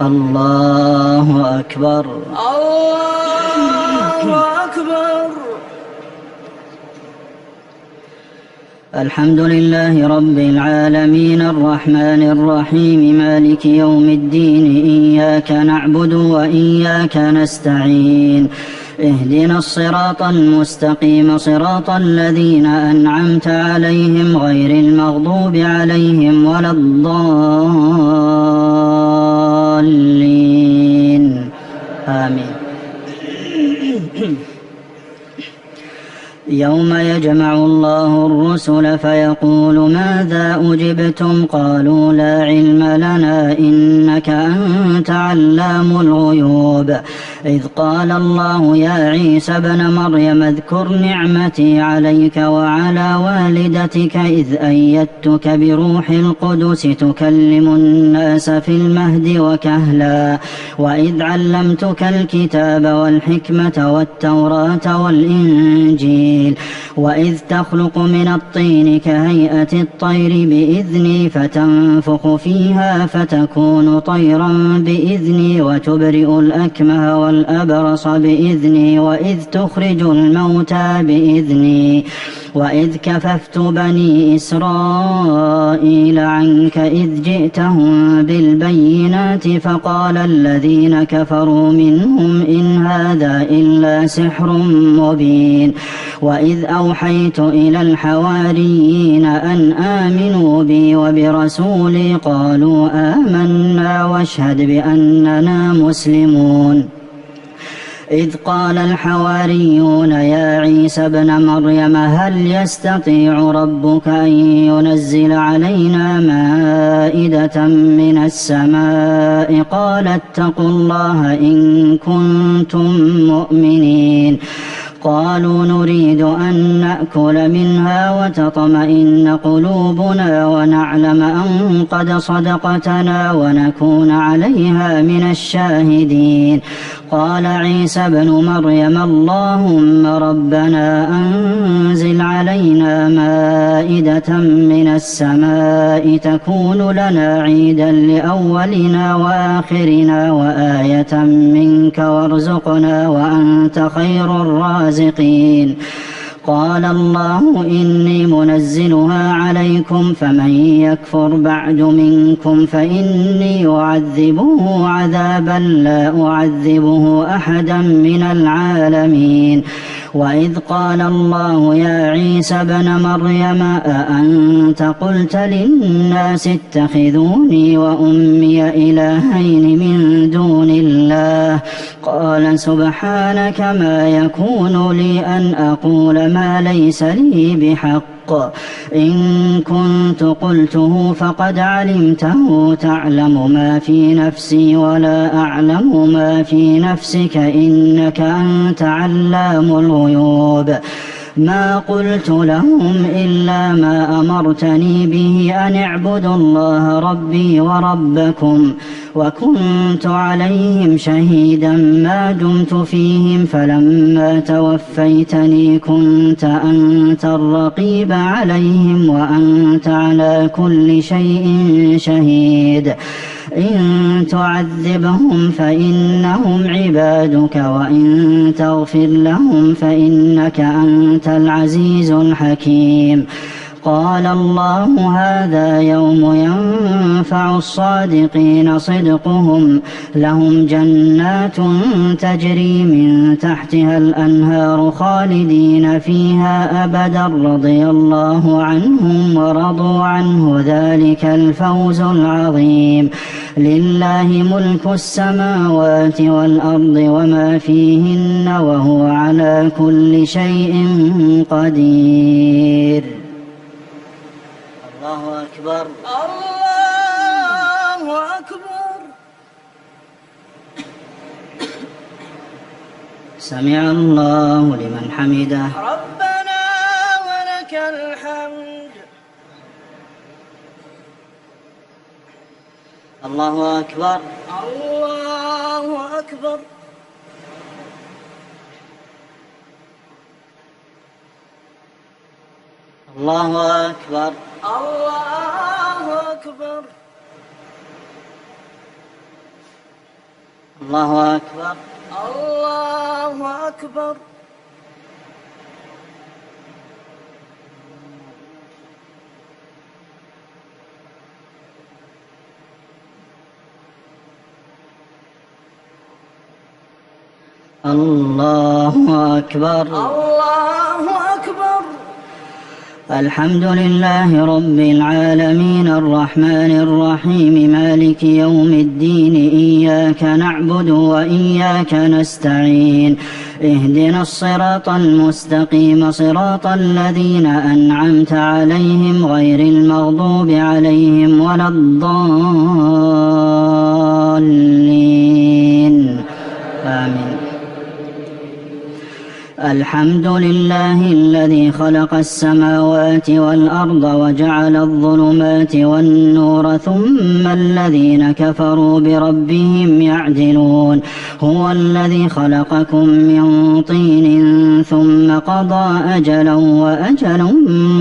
الله أكبر. الله أكبر. الحمد لله رب العالمين الرحمن الرحيم مالك يوم الدين إياك نعبد وإياك نستعين اهدنا الصراط المستقيم صراط الذين أنعمت عليهم غير المغضوب عليهم ولا الضالين آمين. يوم يجمع الله الرسل فيقول ماذا أجبتم قالوا لا علم لنا إنك أنت علام الغيوب إذ قال الله يا عيسى ابن مريم اذكر نعمتي عليك وعلى والدتك إذ أيدتك بروح القدس تكلم الناس في المهد وكهلا وإذ علمتك الكتاب والحكمة والتوراة والإنجيل وإذ تخلق من الطين كهيئة الطير بإذني فتنفخ فيها فتكون طيرا بإذني وتبرئ الأكمه والأبرص بإذني وإذ تخرج الموتى بإذني وإذ كففت بني إسرائيل عنك إذ جئتهم بالبينات فقال الذين كفروا منهم إن هذا إلا سحر مبين وإذ أوحيت إلى الحواريين أن آمنوا بي وبرسولي قالوا آمنا واشهد بأننا مسلمون إذ قال الحواريون يا عيسى ابن مريم هل يستطيع ربك أن ينزل علينا مائدة من السماء قال اتقوا الله إن كنتم مؤمنين قالوا نريد أن نأكل منها وتطمئن قلوبنا ونعلم أن قد صدقتنا ونكون عليها من الشاهدين قال عيسى ابن مريم اللهم ربنا أنزل علينا مائدة من السماء تكون لنا عيدا لأولنا وآخرنا وآية منك وارزقنا وأنت خير الرازقين قال الله إني منزلها عليكم فمن يكفر بعد منكم فإني أعذبه عذابا لا أعذبه أحدا من العالمين وإذ قال الله يا عيسى ابن مريم أأنت قلت للناس اتخذوني وأمي إلهين من دون الله قال سبحانك ما يكون لي أن أقول ما ليس لي بحق إن كنت قلته فقد علمته تعلم ما في نفسي ولا أعلم ما في نفسك إنك أنت علام الغيوب ما قلت لهم إلا ما أمرتني به أن اعبدوا الله ربي وربكم وكنت عليهم شهيدا ما دمت فيهم فلما توفيتني كنت أنت الرقيب عليهم وأنت على كل شيء شهيد إن تعذبهم فإنهم عبادك وإن تغفر لهم فإنك أنت العزيز الحكيم قال الله هذا يوم ينفع الصادقين صدقهم لهم جنات تجري من تحتها الأنهار خالدين فيها أبدا رضي الله عنهم ورضوا عنه ذلك الفوز العظيم لله ملك السماوات والأرض وما فيهن وهو على كل شيء قدير. الله أكبر. الله أكبر. سمع الله لمن حمده. ربنا ولك الحمد. الله أكبر. الله أكبر. الله أكبر. الله أكبر. الله أكبر. الله أكبر. الله أكبر. الله أكبر. الحمد لله رب العالمين الرحمن الرحيم مالك يوم الدين إياك نعبد وإياك نستعين اهدنا الصراط المستقيم صراط الذين أنعمت عليهم غير المغضوب عليهم ولا الضالين آمين. الحمد لله الذي خلق السماوات والأرض وجعل الظلمات والنور ثم الذين كفروا بربهم يعدلون هو الذي خلقكم من طين ثم قضى أجلا وأجل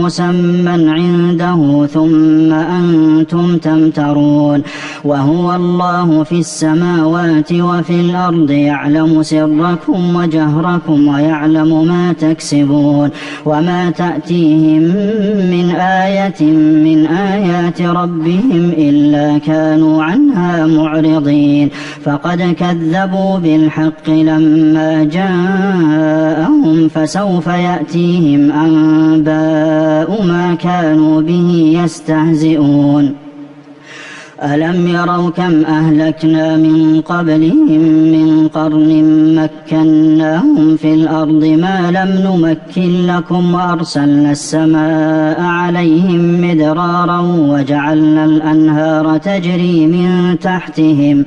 مسمى عنده ثم أنتم تمترون وهو الله في السماوات وفي الأرض يعلم سركم وجهركم ويعلم ما تكسبون وما تأتيهم من آية من آيات ربهم إلا كانوا عنها معرضين فقد كذبوا بالحق لما جاءهم فسوف يأتيهم أنباء ما كانوا به يستهزئون ألم يروا كم أهلكنا من قبلهم من قرن مكناهم في الأرض ما لم نمكن لكم وأرسلنا السماء عليهم مدرارا وجعلنا الأنهار تجري من تحتهم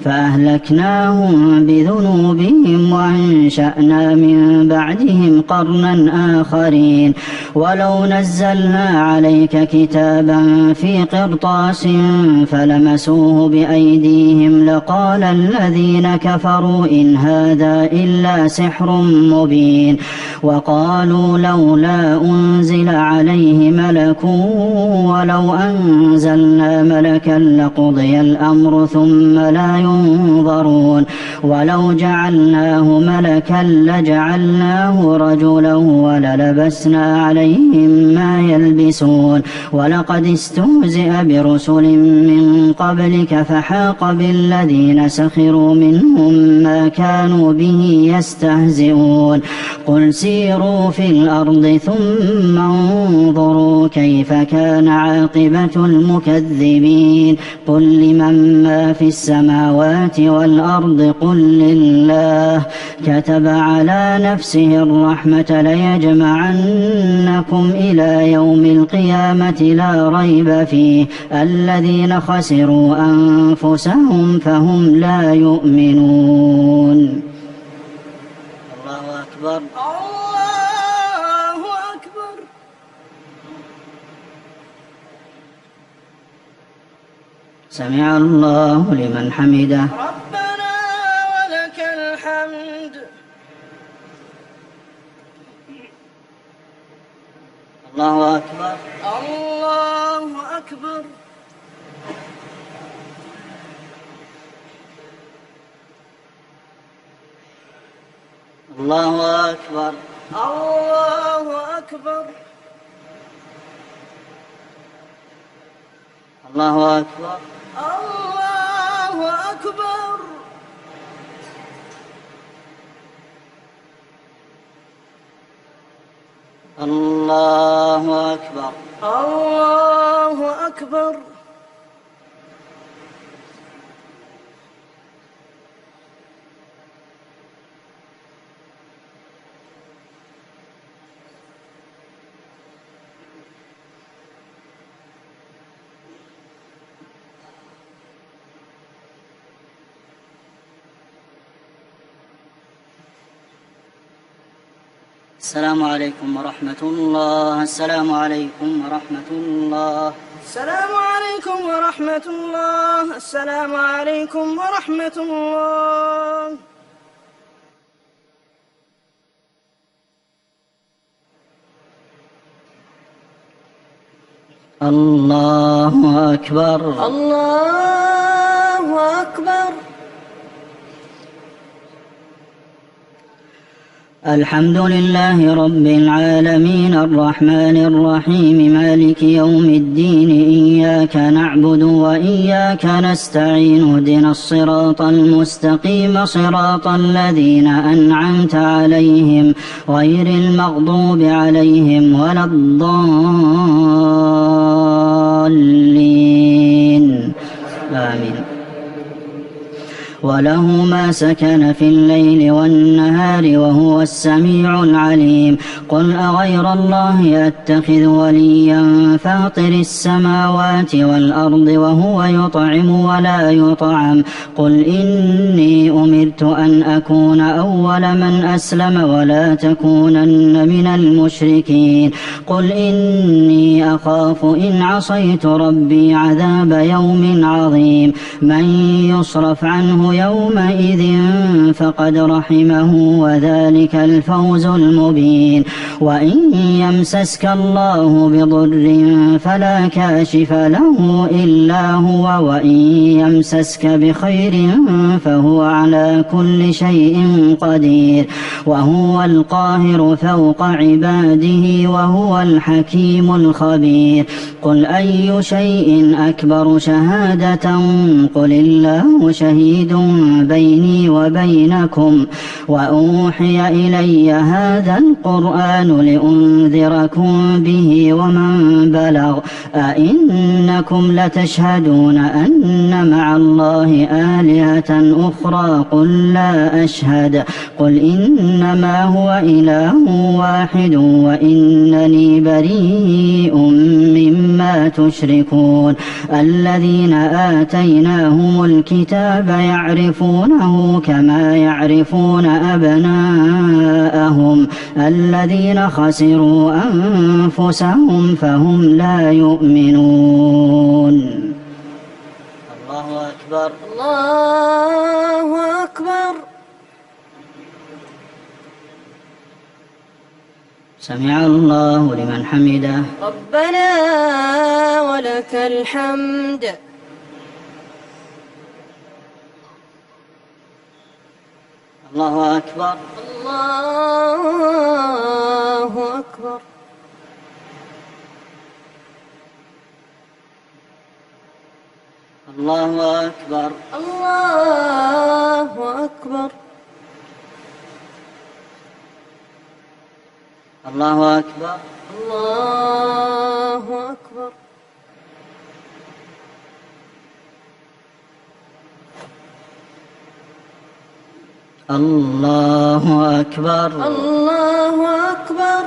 فأهلكناهم بذنوبهم وأنشأنا من بعدهم قرنا آخرين ولو نزلنا عليك كتابا في قرطاس فلمسوه بأيديهم لقال الذين كفروا إن هذا إلا سحر مبين وقالوا لولا أنزل عليه ملك ولو أنزلنا ملكا لقضي الأمر ثم لا ينظرون ولو جعلناه ملكا لجعلناه رجلا وللبسنا عليهم ما يلبسون ولقد استهزئ برسل من قبلك فحاق بالذين سخروا منهم ما كانوا به يستهزئون قل سيروا في الأرض ثم انظروا كيف كان عاقبة المكذبين قل لمن ما في السماوات والأرض قل لله كتب على نفسه الرحمة ليجمعنكم إلى يوم القيامة لا ريب فيه الذين خسروا أنفسهم فهم لا يؤمنون. الله أكبر. الله أكبر. سمع الله لمن حمده. ربنا ولك الحمد. الله أكبر. الله أكبر. الله أكبر. الله أكبر. الله أكبر. الله أكبر. الله أكبر. الله أكبر. السلام عليكم ورحمة الله. السلام عليكم ورحمة الله. السلام عليكم ورحمة الله. السلام عليكم ورحمة الله. الله أكبر. الله أكبر. الحمد لله رب العالمين الرحمن الرحيم مالك يوم الدين إياك نعبد وإياك نستعين اهدنا الصراط المستقيم صراط الذين أنعمت عليهم غير المغضوب عليهم ولا الضالين آمين. وله ما سكن في الليل والنهار وهو السميع العليم. قل أغير الله أتخذ وليا فاطر السماوات والأرض وهو يطعم ولا يطعم قل إني أمرت أن أكون أول من أسلم ولا تكونن من المشركين قل إني أخاف إن عصيت ربي عذاب يوم عظيم. من يصرف عنه يومئذ فقد رحمه وذلك الفوز المبين. وإن يمسسك الله بضر فلا كاشف له إلا هو وإن يمسسك بخير فهو على كل شيء قدير وهو القاهر فوق عباده وهو الحكيم الخبير. قل أي شيء أكبر شهادة قل الله شهيد بيني وبينكم وأوحي إلي هذا القرآن لأنذركم به ومن بلغ أئنكم لتشهدون أن مع الله آلهة أخرى قل لا أشهد قل إنما هو إله واحد وإنني بريء مما تشركون. الذين آتيناهم الكتاب يعرفونه كما يعرفون أبناءهم الذين خسروا أنفسهم فهم لا يؤمنون. الله أكبر الله أكبر. سمع الله لمن حمده. ربنا ولك الحمد. الله أكبر الله أكبر. الله أكبر الله أكبر. الله أكبر الله أكبر. الله أكبر الله أكبر.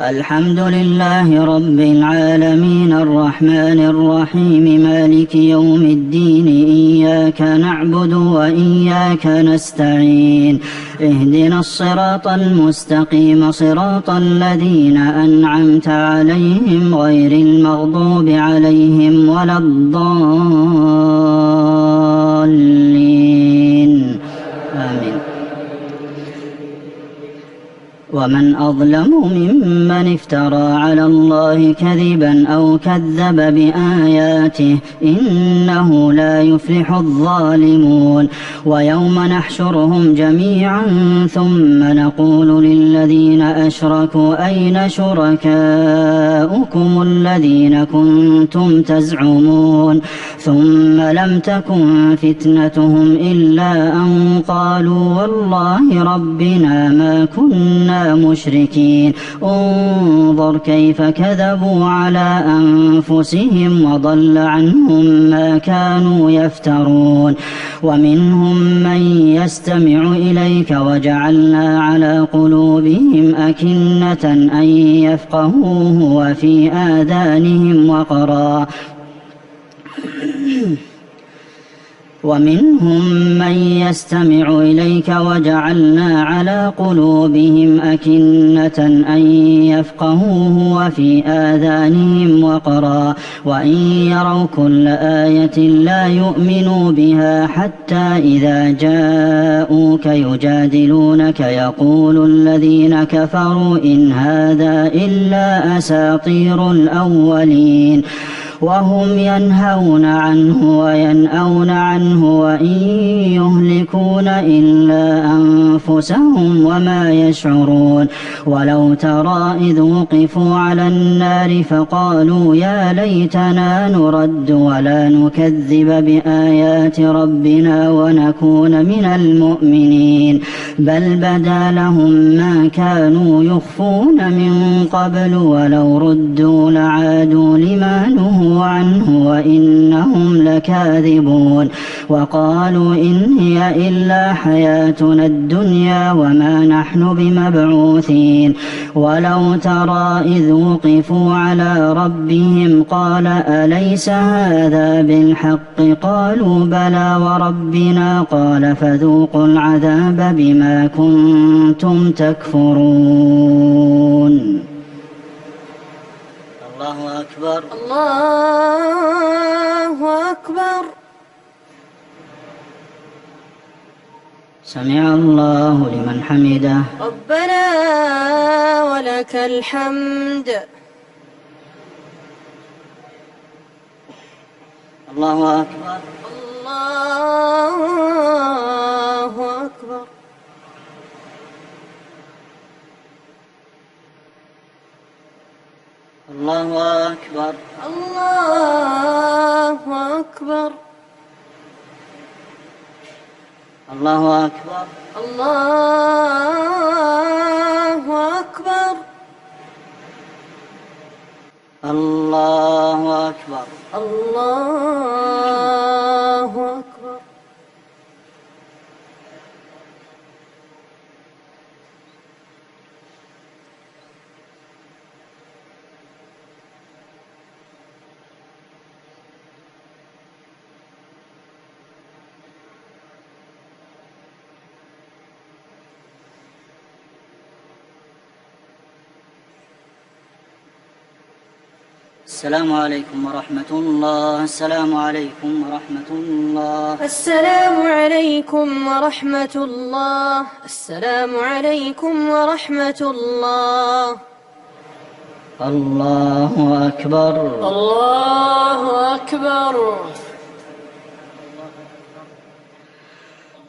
الحمد لله رب العالمين الرحمن الرحيم مالك يوم الدين إياك نعبد وإياك نستعين اهدنا الصراط المستقيم صراط الذين أنعمت عليهم غير المغضوب عليهم ولا الضالين آمين. ومن أظلم ممن افترى على الله كذبا أو كذب بآياته إنه لا يفلح الظالمون. ويوم نحشرهم جميعا ثم نقول للذين أشركوا أين شركاؤكم الذين كنتم تزعمون ثم لم تكن فتنتهم إلا أن قالوا والله ربنا ما كنا مشركين. انظر كيف كذبوا على أنفسهم وضل عنهم ما كانوا يفترون. ومنهم من يستمع إليك وجعلنا على قلوبهم أكنة أن يفقهوه وفي آذانهم وقرا ومنهم من يستمع إليك وجعلنا على قلوبهم أكنة أن يفقهوه وفي آذانهم وقرا وإن يروا كل آية لا يؤمنوا بها حتى إذا جاءوك يجادلونك يقول الذين كفروا إن هذا إلا أساطير الأولين. وهم ينهون عنه وينأون عنه وإن يهلكون إلا أنفسهم وما يشعرون ولو ترى إذ وقفوا على النار فقالوا يا ليتنا نرد ولا نكذب بآيات ربنا ونكون من المؤمنين بل بدا لهم ما كانوا يخفون من قبل ولو ردوا لعادوا لما نهوا عنه وإنهم لكاذبون وقالوا إن هي إلا حياتنا الدنيا وما نحن بمبعوثين ولو ترى إذ وقفوا على ربهم قال أليس هذا بالحق قالوا بلى وربنا قال فذوقوا العذاب بما كنتم تكفرون الله أكبر الله أكبر. سمع الله لمن حمده ربنا ولك الحمد. الله أكبر الله أكبر. الله أكبر الله أكبر. الله أكبر الله أكبر. الله أكبر الله أكبر. السلام عليكم ورحمة الله. السلام عليكم ورحمة الله. السلام عليكم ورحمة الله. السلام عليكم ورحمة الله. الله أكبر الله أكبر.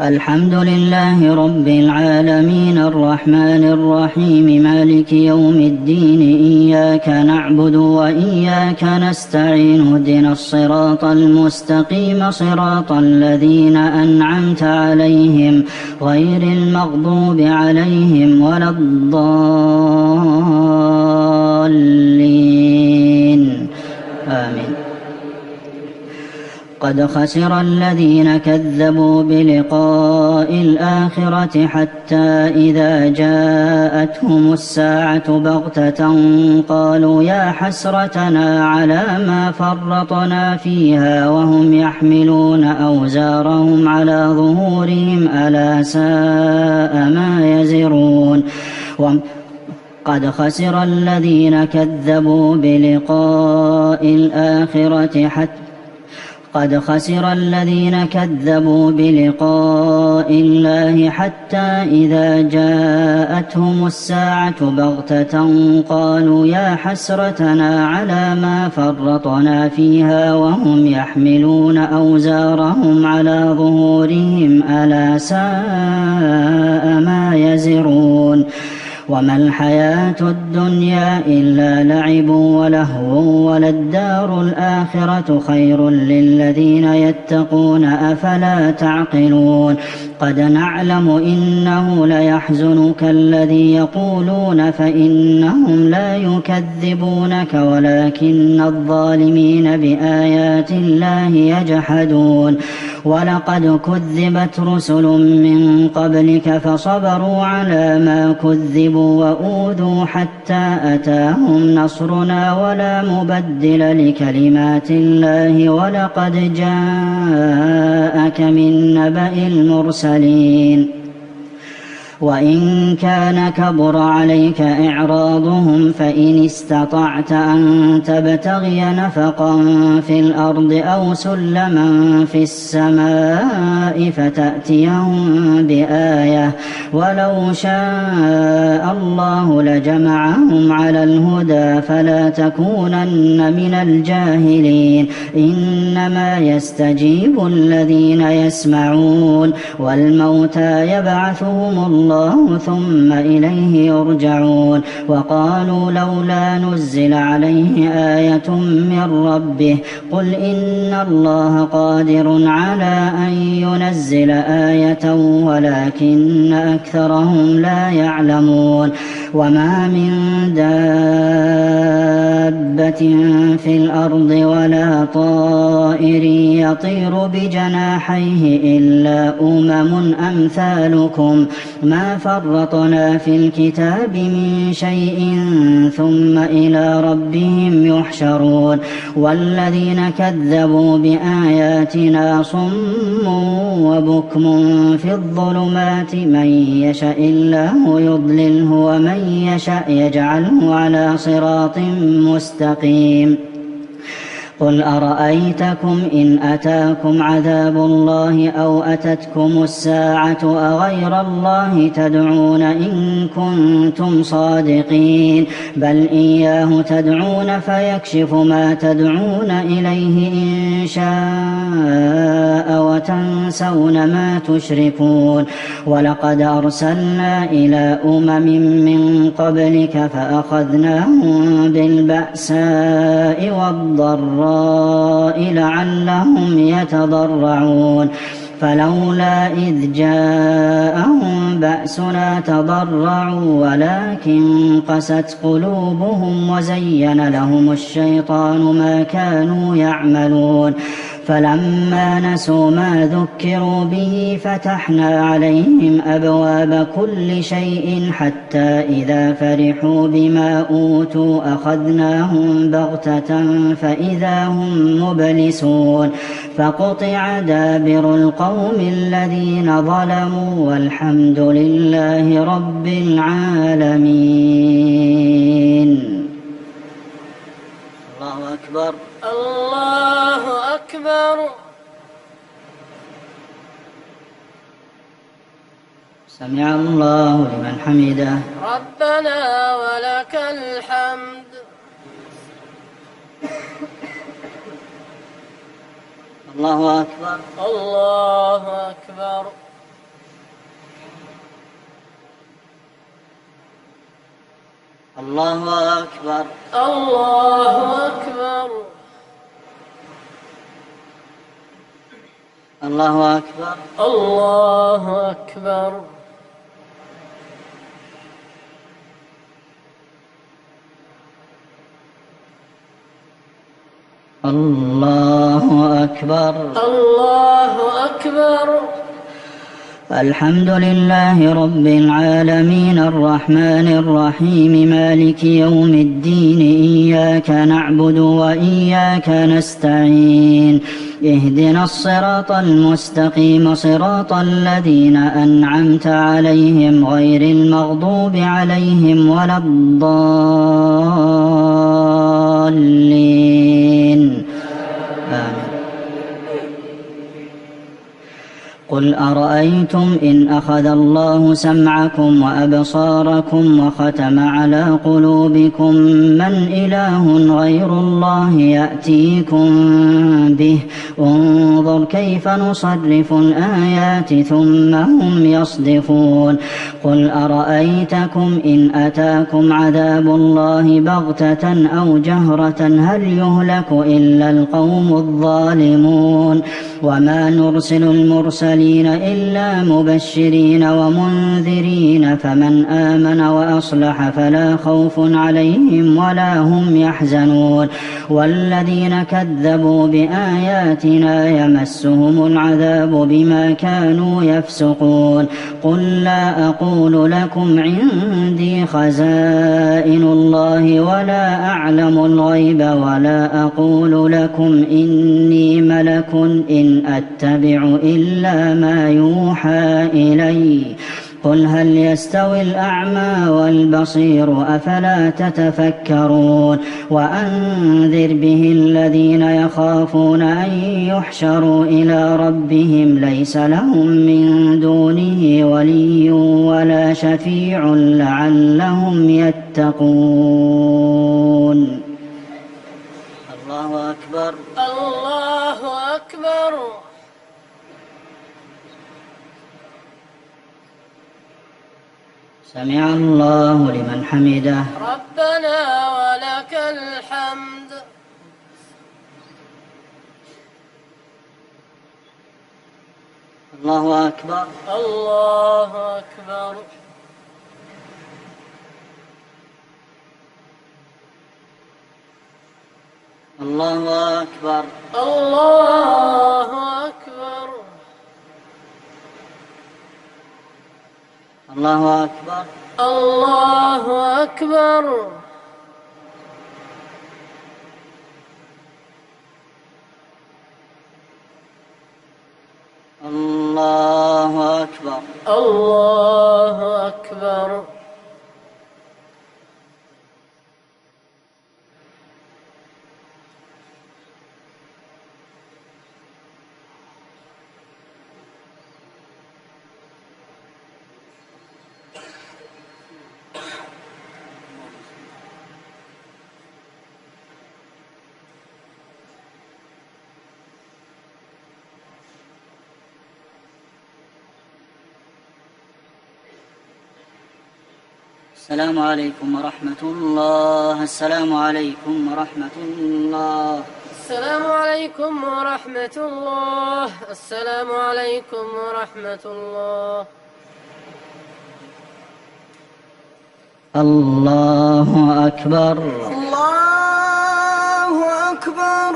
الحمد لله رب العالمين الرحمن الرحيم مالك يوم الدين إياك نعبد وإياك نستعين اهدنا الصراط المستقيم صراط الذين أنعمت عليهم غير المغضوب عليهم ولا الضالين آمين. قد خسر الذين كذبوا بلقاء الآخرة حتى إذا جاءتهم الساعة بغتة قالوا يا حسرتنا على ما فرطنا فيها وهم يحملون أوزارهم على ظهورهم ألا ساء ما يزرون. قد خسر الذين كذبوا بلقاء الآخرة قد خسر الذين كذبوا بلقاء الله حتى إذا جاءتهم الساعة بغتة قالوا يا حسرتنا على ما فرطنا فيها وهم يحملون أوزارهم على ظهورهم ألا ساء ما يزرون. وما الحياة الدنيا إلا لعب ولهو وللدار الآخرة خير للذين يتقون أفلا تعقلون. قد نعلم إنه ليحزنك الذي يقولون فإنهم لا يكذبونك ولكن الظالمين بآيات الله يجحدون. ولقد كذبت رسل من قبلك فصبروا على ما كذبوا وأوذوا حتى أتاهم نصرنا ولا مبدل لكلمات الله ولقد جاءك من نبأ المرسلين. وإن كان كبر عليك إعراضهم فإن استطعت أن تبتغي نفقا في الأرض أو سلما في السماء فتأتيهم بآية ولو شاء الله لجمعهم على الهدى فلا تكونن من الجاهلين إنما يستجيب الذين يسمعون والموتى يبعثهم الله ثم إليه يرجعون وقالوا لولا نزل عليه آية من ربه قل إن الله قادر على أن ينزل آية ولكن أكثرهم لا يعلمون وما من دابة في الأرض ولا طائر يطير بجناحيه إلا أمثالكم ما فرطنا في الكتاب من شيء ثم إلى ربهم يحشرون والذين كذبوا بآياتنا صم وبكم في الظلمات من يشاء الله يضلله ومن يشاء يجعله على صراط مستقيم قل أرأيتكم إن أتاكم عذاب الله أو أتتكم الساعة أغير الله تدعون إن كنتم صادقين بل إياه تدعون فيكشف ما تدعون إليه إن شاء وتنسون ما تشركون ولقد أرسلنا إلى من قبلك فأخذناهم بالبأساء والضراء لعلهم يتضرعون فلولا إذ جاءهم بأسنا تضرعوا ولكن قست قلوبهم وزين لهم الشيطان ما كانوا يعملون فلما نسوا ما ذكروا به فتحنا عليهم أبواب كل شيء حتى إذا فرحوا بما أوتوا أخذناهم بغتة فإذا هم مبلسون فقطع دابر القوم الذين ظلموا والحمد لله رب العالمين. الله أكبر الله أكبر. سمع الله لمن حمده ربنا ولك الحمد. الله أكبر الله أكبر. الله أكبر الله أكبر. الله أكبر الله أكبر. الله أكبر الله أكبر. الحمد لله رب العالمين الرحمن الرحيم مالك يوم الدين إياك نعبد وإياك نستعين اهدنا الصراط المستقيم صراط الذين أنعمت عليهم غير المغضوب عليهم ولا الضالين آمين. قل أرأيتم إن أخذ الله سمعكم وأبصاركم وختم على قلوبكم من إله غير الله يأتيكم به انظر كيف نصرف الآيات ثم هم يصدفون قل أرأيتكم إن أتاكم عذاب الله بغتة أو جهرة هل يهلك إلا القوم الظالمون وما نرسل المرسلين إلا مبشرين ومنذرين فمن آمن وأصلح فلا خوف عليهم ولا هم يحزنون والذين كذبوا بآياتنا يمسهم العذاب بما كانوا يفسقون قل لا أقول لكم عندي خزائن الله ولا أعلم الغيب ولا أقول لكم إني ملك إن أتبع إلا ما يوحى إلي قل هل يستوي الأعمى والبصير أفلا تتفكرون وأنذر به الذين يخافون أن يحشروا إلى ربهم ليس لهم من دونه ولي ولا شفيع لعلهم يتقون. الله أكبر. الله أكبر. سمع الله لمن حمده. ربنا ولك الحمد. الله أكبر. الله أكبر. الله أكبر. الله أكبر. الله أكبر. الله أكبر. الله أكبر. الله أكبر. السلام عليكم ورحمة الله. السلام عليكم ورحمة الله. السلام عليكم ورحمة الله. السلام عليكم ورحمة الله. الله أكبر. الله أكبر.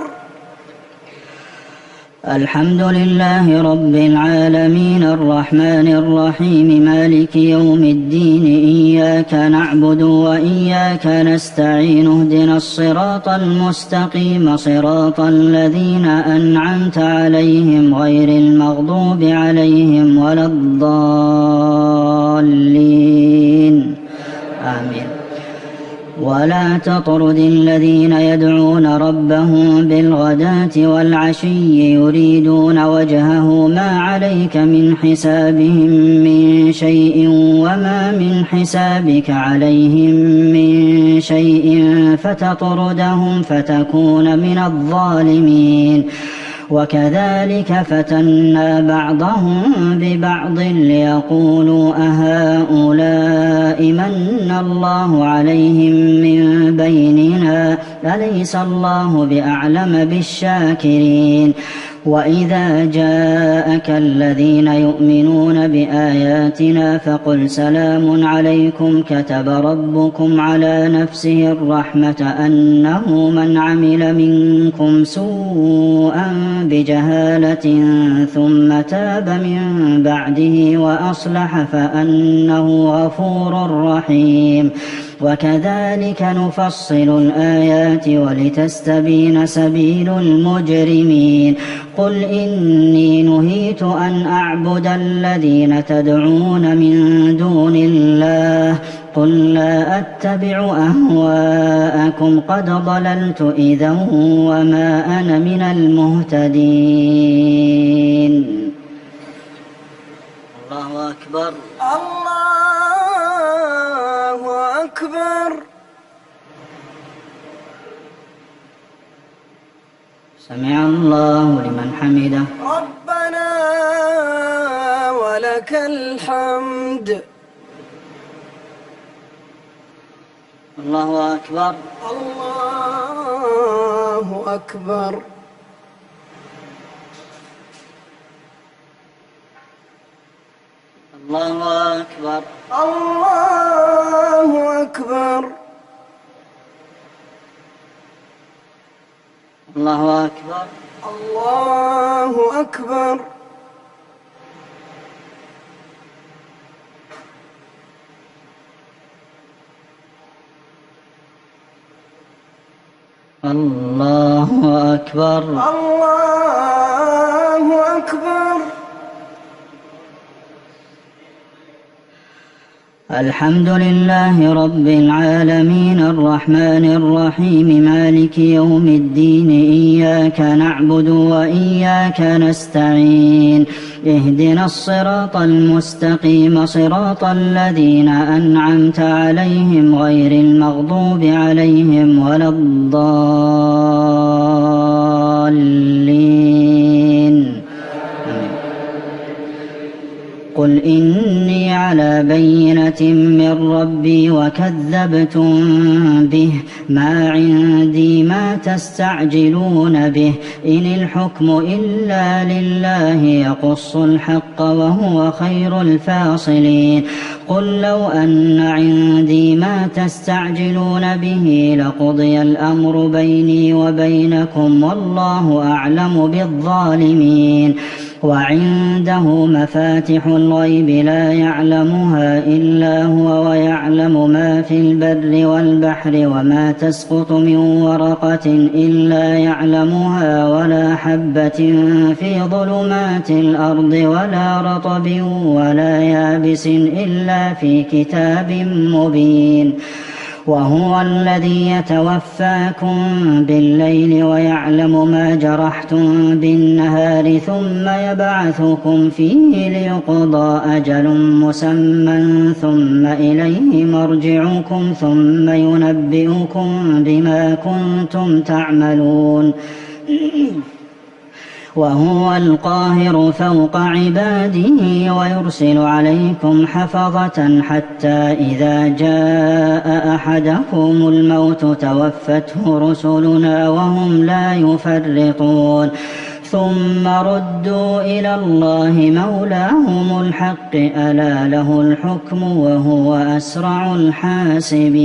الحمد لله رب العالمين الرحمن الرحيم مالك يوم الدين إياك نعبد وإياك نستعين اهدنا الصراط المستقيم صراط الذين أنعمت عليهم غير المغضوب عليهم ولا الضالين آمين. ولا تطرد الذين يدعون ربهم بالغداة والعشي يريدون وجهه ما عليك من حسابهم من شيء وما من حسابك عليهم من شيء فتطردهم فتكون من الظالمين. وكذلك فتنا بعضهم ببعض ليقولوا أهؤلاء من الله عليهم من بيننا أليس الله بأعلم بالشاكرين. وإذا جاءك الذين يؤمنون بآياتنا فقل سلام عليكم كتب ربكم على نفسه الرحمة أنه من عمل منكم سوءا بجهالة ثم تاب من بعده وأصلح فأنه غفور رحيم. وكذلك نفصل الآيات ولتستبين سبيل المجرمين. قل إني نهيت أن أعبد الذين تدعون من دون الله قل لا أتبع أهواءكم قد ضللت إذا وما أنا من المهتدين. الله أكبر. الله أكبر. سمع الله لمن حمده. ربنا ولك الحمد. الله أكبر. الله أكبر. الله أكبر. الله أكبر. الله أكبر. الله أكبر. الله أكبر. الله أكبر. الحمد لله رب العالمين الرحمن الرحيم مالك يوم الدين إياك نعبد وإياك نستعين اهدنا الصراط المستقيم صراط الذين أنعمت عليهم غير المغضوب عليهم ولا الضالين. قل إني على بينة من ربي وكذبتم به ما عندي ما تستعجلون به إن الحكم إلا لله يقص الحق وهو خير الفاصلين. قل لو أن عندي ما تستعجلون به لقضي الأمر بيني وبينكم والله أعلم بالظالمين. وعنده مفاتح الغيب لا يعلمها إلا هو ويعلم ما في البر والبحر وما تسقط من ورقة إلا يعلمها ولا حبة في ظلمات الأرض ولا رطب ولا يابس إلا في كتاب مبين. وهو الذي يتوفاكم بالليل ويعلم ما جرحتم بالنهار ثم يبعثكم فيه ليقضى أجل مسمى ثم إليه مرجعكم ثم ينبئكم بما كنتم تعملون. وهو القاهر فوق عباده ويرسل عليكم حفظة حتى إذا جاء أحدكم الموت توفته رسلنا وهم لا يفرطون ثم ردوا إلى الله مولاهم الحق ألا له الحكم وهو أسرع الحاسبين.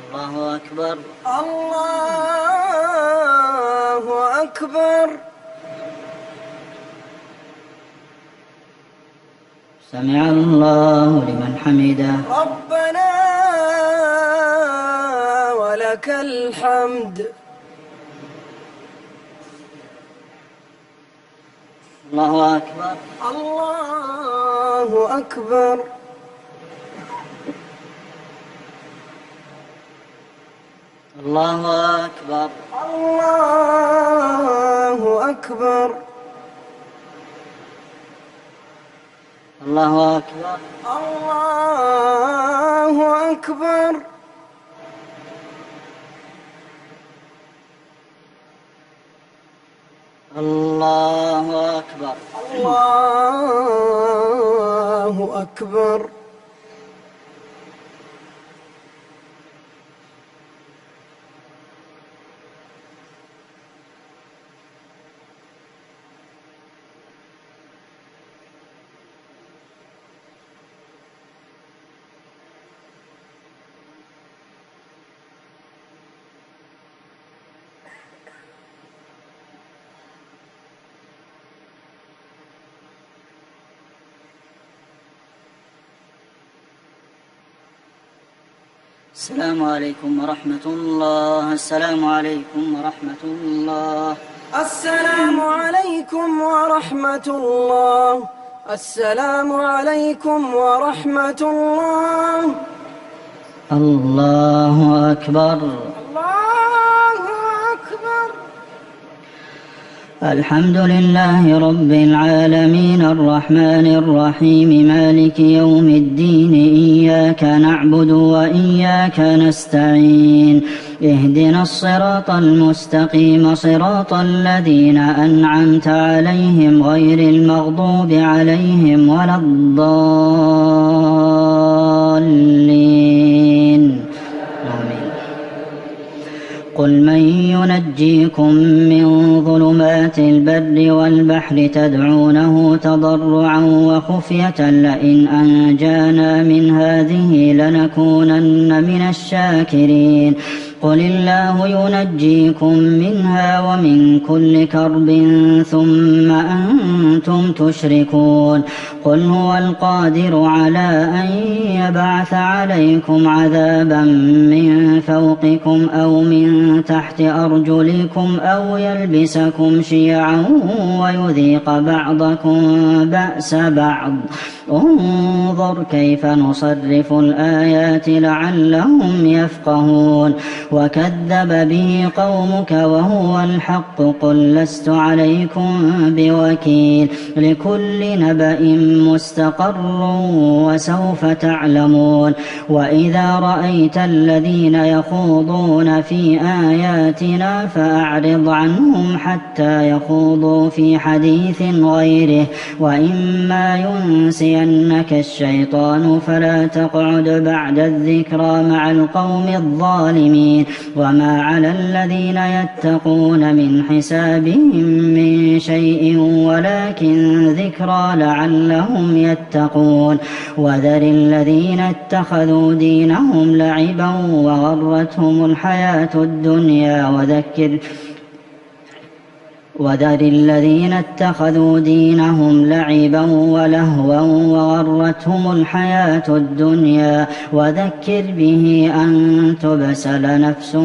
الله أكبر. الله أكبر. سمع الله لمن حمده. ربنا ولك الحمد. الله أكبر. الله أكبر. الله أكبر. الله أكبر. الله أكبر. الله أكبر. الله أكبر. الله أكبر. السلام عليكم ورحمة الله. السلام عليكم ورحمة الله. السلام عليكم ورحمة الله. السلام عليكم ورحمة الله. الله أكبر. الله أكبر. الحمد لله رب العالمين الرحمن الرحيم مالك يوم الدين إياك نعبد وإياك نستعين اهدنا الصراط المستقيم صراط الذين أنعمت عليهم غير المغضوب عليهم ولا الضالين. قل من ينجيكم من ظلمات البر والبحر تدعونه تضرعا وخفية لئن أنجانا من هذه لنكونن من الشاكرين. قل الله ينجيكم منها ومن كل كرب ثم أنتم تشركون قل هو القادر على أن يبعث عليكم عذابا من فوقكم أو من تحت أرجلكم أو يلبسكم شيعا ويذيق بعضكم بأس بعض انظر كيف نصرف الآيات لعلهم يفقهون وكذب به قومك وهو الحق قل لست عليكم بوكيل لكل نبأ مستقر وسوف تعلمون وإذا رأيت الذين يخوضون في آياتنا فأعرض عنهم حتى يخوضوا في حديث غيره وإما ينسينك الشيطان فلا تقعد بعد الذكرى مع القوم الظالمين وما على الذين يتقون من حسابهم من شيء ولكن ذكرى لعلهم يتقون وذر الذين اتخذوا دينهم لعبا وغرتهم الحياة الدنيا وذر الذين اتخذوا دينهم لعبا ولهوا وغرتهم الحياة الدنيا وذكر به أن تبسل نفس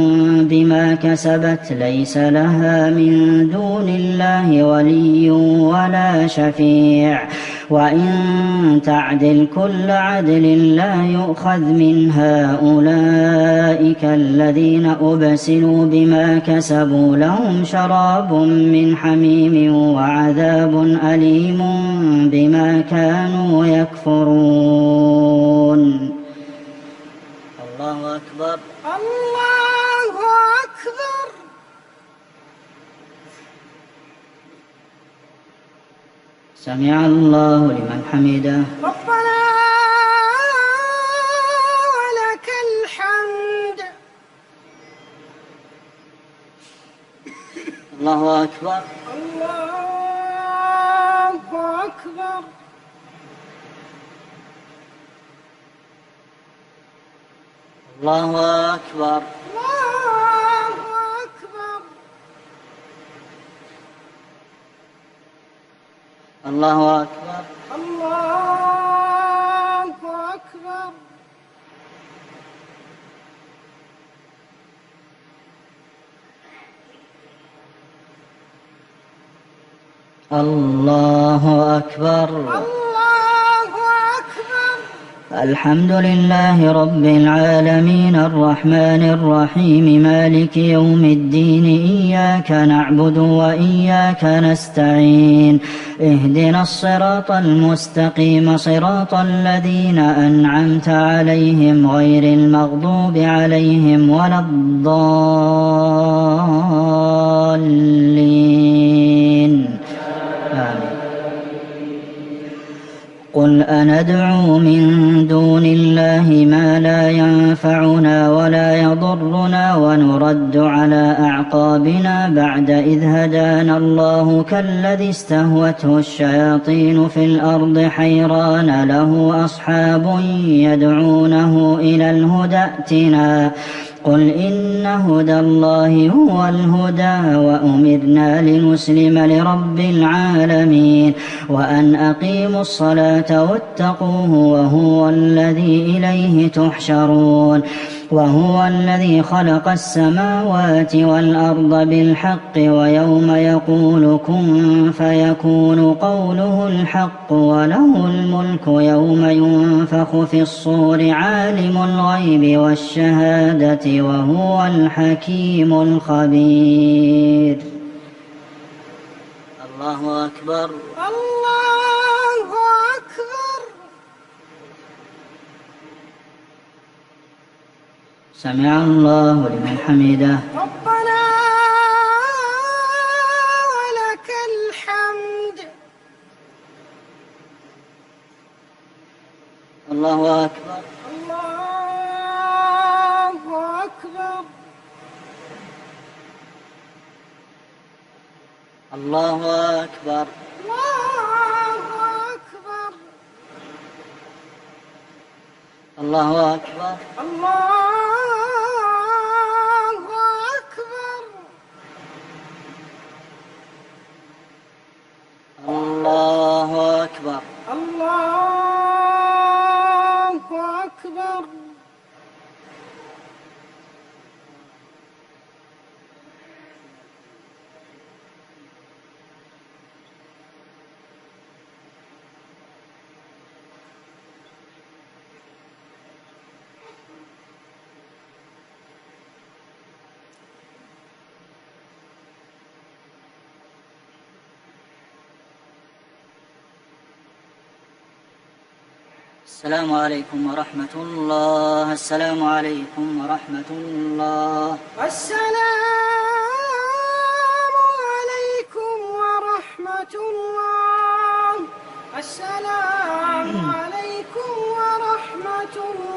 بما كسبت ليس لها من دون الله ولي ولا شفيع وإن تعدل كل عدل لا يؤخذ منها أولئك الذين أبسلوا بما كسبوا لهم شراب من حميم وعذاب أليم بما كانوا يكفرون الله أكبر الله أكبر سمع الله لمن حمده ربنا ولك الحمد الله أكبر الله أكبر الله أكبر الله أكبر الله أكبر الله أكبر الله أكبر الحمد لله رب العالمين الرحمن الرحيم مالك يوم الدين إياك نعبد وإياك نستعين اهدنا الصراط المستقيم صراط الذين أنعمت عليهم غير المغضوب عليهم ولا الضالين آمين قل أندعو من دون الله ما لا ينفعنا ولا يضرنا ونرد على أعقابنا بعد إذ هدانا الله كالذي استهوته الشياطين في الأرض حيران له أصحاب يدعونه إلى الهدى ائتنا قل إن هدى الله هو الهدى وأمرنا لنسلم لرب العالمين وأن أقيموا الصلاة واتقوه وهو الذي إليه تحشرون وهو الذي خلق السماوات والأرض بالحق ويوم يقول كن فيكون قوله الحق وله الملك يوم ينفخ في الصور عالم الغيب والشهادة وهو الحكيم الخبير الله أكبر الله أكبر سمع الله لمن حمده ربنا ولك الحمد الله أكبر الله أكبر الله أكبر الله أكبر الله أكبر الله أكبر. السلام عليكم ورحمة الله. السلام عليكم ورحمة الله. السلام عليكم ورحمة الله. السلام عليكم ورحمة الله.